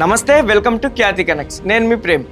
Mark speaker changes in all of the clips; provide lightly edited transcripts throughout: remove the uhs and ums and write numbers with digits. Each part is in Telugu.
Speaker 1: నమస్తే, వెల్కమ్ టు ఖ్యాతి కనెక్ట్స్. నేను మీ ప్రేమ్.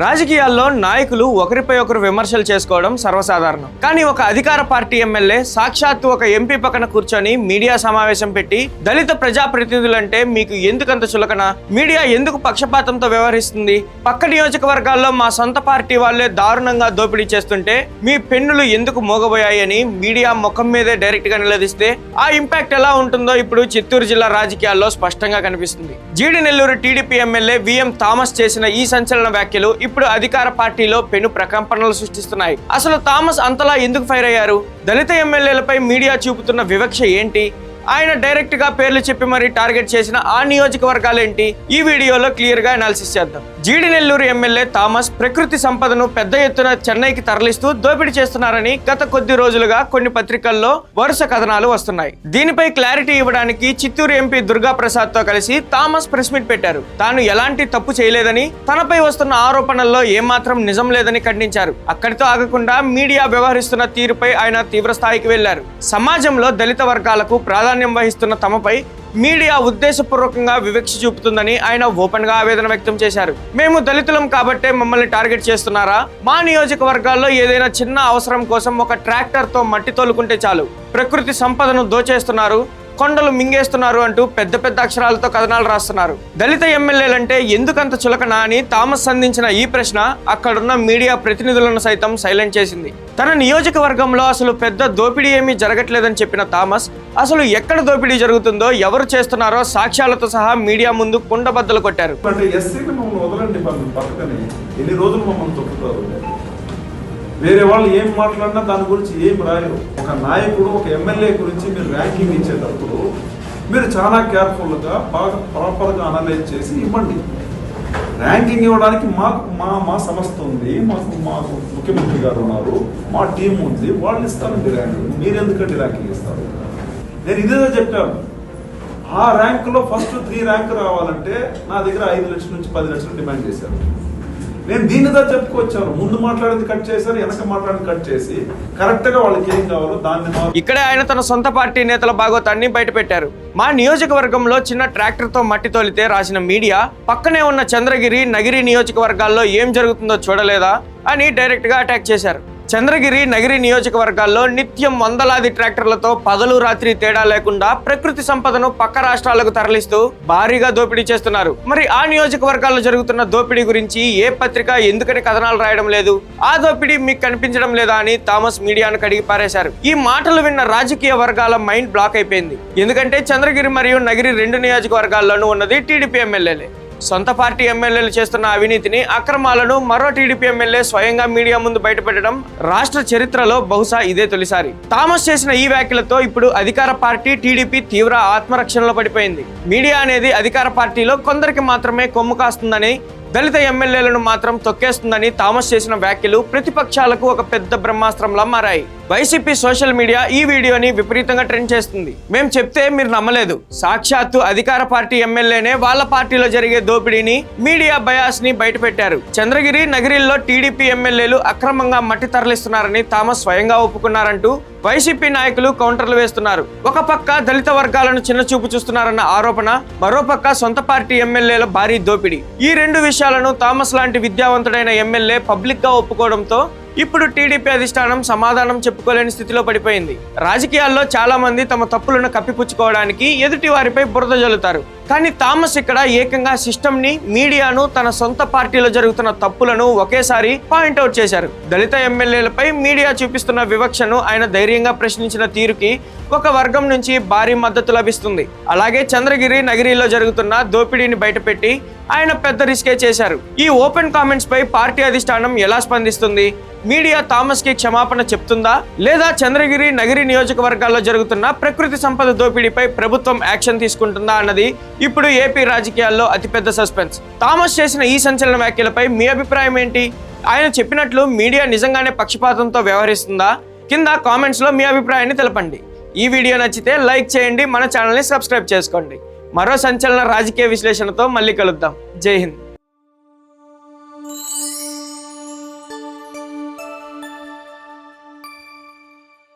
Speaker 1: రాజకీయాల్లో నాయకులు ఒకరిపై ఒకరు విమర్శలు చేసుకోవడం సర్వసాధారణం. కానీ ఒక అధికార పార్టీ ఎమ్మెల్యే సాక్షాత్తు ఒక ఎంపీ పక్కన కూర్చొని మీడియా సమావేశం పెట్టి దళిత ప్రజాప్రతినిధులంటే మీకు ఎందుకంత చులకన, మీడియా ఎందుకు పక్షపాతంతో వ్యవహరిస్తుంది, పక్క నియోజకవర్గాల్లో మా సొంత పార్టీ వాళ్ళే దారుణంగా దోపిడీ చేస్తుంటే మీ పెన్నులు ఎందుకు మోగబోయాయి అని మీడియా ముఖం మీదే డైరెక్ట్ గా నిలదీస్తే ఆ ఇంపాక్ట్ ఎలా ఉంటుందో ఇప్పుడు చిత్తూరు జిల్లా రాజకీయాల్లో స్పష్టంగా కనిపిస్తుంది. GD Nellore TDP MLA VM Thomas చేసిన ఈ సంచలన వ్యాఖ్యలు ఇప్పుడు అధికార పార్టీలో పెను ప్రకంపనలు సృష్టిస్తున్నాయి. అసలు థామస్ అంతలా ఎందుకు ఫైర్ అయ్యారు? దళిత ఎమ్మెల్యేలపై మీడియా చూపుతున్న వివక్ష ఏంటి? ఆయన డైరెక్ట్ గా పేర్లు చెప్పి మరి టార్గెట్ చేసిన ఆ నియోజకవర్గాలేంటి? ఈ వీడియోలో క్లియర్ గా అనాలిసిస్ చేద్దాం. జీడి నెల్లూరు ఎమ్మెల్యే థామస్ ప్రకృతి సంపదను పెద్ద ఎత్తున చెన్నైకి తరలిస్తూ దోపిడీ చేస్తున్నారని గత కొద్ది రోజులుగా కొన్ని పత్రికల్లో వరుస కథనాలు వస్తున్నాయి. దీనిపై క్లారిటీ ఇవ్వడానికి చిత్తూరు ఎంపీ దుర్గా ప్రసాద్ తో కలిసి థామస్ ప్రెస్ మీట్ పెట్టారు. తాను ఎలాంటి తప్పు చేయలేదని, తనపై వస్తున్న ఆరోపణల్లో ఏమాత్రం నిజం లేదని ఖండించారు. అక్కడితో ఆగకుండా మీడియా వ్యవహరిస్తున్న తీరుపై ఆయన తీవ్ర స్థాయికి వెళ్లారు. సమాజంలో దళిత వర్గాలకు ప్రాధాన్యం వహిస్తున్న తమపై మీడియా ఉద్దేశపూర్వకంగా వివక్ష చూపుతుందని ఆయన ఓపెన్ గా ఆవేదన వ్యక్తం చేశారు. మేము దళితులం కాబట్టే మమ్మల్ని టార్గెట్ చేస్తున్నారా? మా నియోజకవర్గాల్లో ఏదైనా చిన్న అవసరం కోసం ఒక ట్రాక్టర్ తో మట్టి తోలుకుంటే చాలు ప్రకృతి సంపదను దోచేస్తున్నారు, కొండలు మింగేస్తున్నారు అంటూ పెద్ద పెద్ద అక్షరాలతో కథనాలు రాస్తున్నారు. దళిత ఎమ్మెల్యేలంటే ఎందుకంత చులకన అని థామస్ సంధించిన ఈ ప్రశ్న అక్కడున్న మీడియా ప్రతినిధులను సైతం సైలెంట్ చేసింది. తన నియోజకవర్గంలో అసలు పెద్ద దోపిడీ ఏమీ జరగట్లేదని చెప్పిన థామస్ అసలు ఎక్కడ దోపిడీ జరుగుతుందో, ఎవరు చేస్తున్నారో సాక్ష్యాలతో సహా మీడియా ముందు కుండబద్దలు కొట్టారు.
Speaker 2: వేరే వాళ్ళు ఏం మాట్లాడినా దాని గురించి ఏం రాయరు. ఒక నాయకుడు, ఒక ఎమ్మెల్యే గురించి మీరు ర్యాంకింగ్ ఇచ్చేటప్పుడు మీరు చాలా కేర్ఫుల్గా బాగా ప్రాపర్గా అనలైజ్ చేసి ఇవ్వండి. ర్యాంకింగ్ ఇవ్వడానికి మా సంస్థ ఉంది, మాకు ముఖ్యమంత్రి గారు ఉన్నారు, మా టీం ఉంది, వాళ్ళు ఇస్తారండి ర్యాంకింగ్. మీరు ఎందుకంటే ర్యాంకింగ్ ఇస్తారు? నేను ఇదేదో చెప్పాను. ఆ ర్యాంకులో ఫస్ట్ 3 ర్యాంక్ రావాలంటే నా దగ్గర 5 లక్షల నుంచి 10 లక్షలు డిమాండ్ చేశారు. నేను దీనిదా చెప్పుకొచ్చాను. ముందు మాట్లాడింది కట్ చేశారు, వెనక మాట్లాడింది కట్ చేసి కరెక్ట్ గా వాళ్ళకి ఏం కావాలో దాన్ని.
Speaker 1: ఇక్కడే ఆయన తన సొంత పార్టీ నేతల భాగోతాన్ని బయటపెట్టారు. మా నియోజకవర్గంలో చిన్న ట్రాక్టర్ తో మట్టి తోలితే రాసిన మీడియా పక్కనే ఉన్న చంద్రగిరి, నగిరి నియోజకవర్గాల్లో ఏం జరుగుతుందో చూడలేదా అని డైరెక్ట్ గా అటాక్ చేశారు. చంద్రగిరి, నగిరి నియోజకవర్గాల్లో నిత్యం వందలాది ట్రాక్టర్లతో పగలు రాత్రి తేడా లేకుండా ప్రకృతి సంపదను పక్క రాష్ట్రాలకు తరలిస్తూ భారీగా దోపిడీ చేస్తున్నారు. మరి ఆ నియోజకవర్గాల్లో జరుగుతున్న దోపిడీ గురించి ఏ పత్రిక ఎందుకని కథనాలు రాయడం లేదు? ఆ దోపిడీ మీకు కనిపించడం లేదా అని థామస్ మీడియాను కడిగి పారేశారు. ఈ మాటలు విన్న రాజకీయ వర్గాల మైండ్ బ్లాక్ అయిపోయింది. ఎందుకంటే చంద్రగిరి మరియు నగిరి 2 నియోజకవర్గాల్లోనూ ఉన్నది టీడీపీ ఎమ్మెల్యేలే. సొంత పార్టీ ఎమ్మెల్యేలు చేస్తున్న అవినీతిని, అక్రమాలను మరో టీడీపీ ఎమ్మెల్యే స్వయంగా మీడియా ముందు బయటపెట్టడం రాష్ట్ర చరిత్రలో బహుశా ఇదే తొలిసారి. థామస్ చేసిన ఈ వ్యాఖ్యలతో ఇప్పుడు అధికార పార్టీ టీడీపీ తీవ్ర ఆత్మరక్షణలో పడిపోయింది. మీడియా అనేది అధికార పార్టీలో కొందరికి మాత్రమే కొమ్ము కాస్తుందని, దళిత ఎమ్మెల్యేలను మాత్రం తొక్కేస్తుందని థామస్ చేసిన వ్యాఖ్యలు ప్రతిపక్షాలకు ఒక పెద్ద బ్రహ్మాస్త్రంలా మారాయి. వైసీపీ సోషల్ మీడియా ఈ వీడియోని విపరీతంగా ట్రెండ్ చేస్తుంది. మేము చెప్తే మీరు నమ్మలేదు. సాక్షాత్తు అధికార పార్టీ ఎమ్మెల్యేనే వాళ్ళ పార్టీలో జరిగే దోపిడీని, మీడియా బయాస్ ని బయటపెట్టారు. చంద్రగిరి, నగిరిల్లో టీడీపీ ఎమ్మెల్యేలు అక్రమంగా మట్టి తరలిస్తున్నారని థామస్ స్వయంగా ఒప్పుకున్నారంటూ వైసీపీ నాయకులు కౌంటర్లు వేస్తున్నారు. ఒక పక్క దళిత వర్గాలను చిన్న చూపు చూస్తున్నారన్న ఆరోపణ, మరోపక్క సొంత పార్టీ ఎమ్మెల్యేల భారీ దోపిడీ. ఈ 2 విషయాలను థామస్ లాంటి విద్యావంతుడైన ఎమ్మెల్యే పబ్లిక్ గా ఒప్పుకోవడంతో ఇప్పుడు టీడీపీ అధిష్టానం సమాధానం చెప్పుకోలేని స్థితిలో పడిపోయింది. రాజకీయాల్లో చాలా మంది తమ తప్పులను కప్పిపుచ్చుకోవడానికి ఎదుటి వారిపై బురద జల్లుతారు. కానీ థామస్ ఇక్కడ ఏకంగా సిస్టమ్ ని, మీడియాను, తన సొంత పార్టీలో జరుగుతున్న తప్పులను ఒకేసారి పాయింట్అవుట్ చేశారు. దళిత ఎమ్మెల్యేలపై మీడియా చూపిస్తున్న వివక్షను ఆయన ధైర్యంగా ప్రశ్నించిన తీరుకి ఒక వర్గం నుంచి భారీ మద్దతు లభిస్తుంది. అలాగే చంద్రగిరి, నగిరిలో జరుగుతున్న దోపిడీని బయటపెట్టి ఆయన పెద్ద రిస్కే చేశారు. ఈ ఓపెన్ కామెంట్స్ పై పార్టీ అధిష్టానం ఎలా స్పందిస్తుంది? మీడియా థామస్ కి క్షమాపణ చెప్తుందా, లేదా చంద్రగిరి, నగిరి నియోజకవర్గాల్లో జరుగుతున్న ప్రకృతి సంపద దోపిడీపై ప్రభుత్వం యాక్షన్ తీసుకుంటుందా అన్నది ఇప్పుడు ఏపీ రాజకీయాల్లో అతిపెద్ద సస్పెన్స్. థామస్ చేసిన ఈ సంచలన వ్యాఖ్యలపై మీ అభిప్రాయం ఏంటి? ఆయన చెప్పినట్లు మీడియా నిజంగానే పక్షపాతంతో వ్యవహరిస్తుందా? కింద కామెంట్స్ లో మీ అభిప్రాయాన్ని తెలపండి. ఈ వీడియో నచ్చితే లైక్ చేయండి, మన ఛానల్ని సబ్స్క్రైబ్ చేసుకోండి. మరో సంచలన రాజకీయ విశ్లేషణతో మళ్ళీ కలుద్దాం. జై హింద్.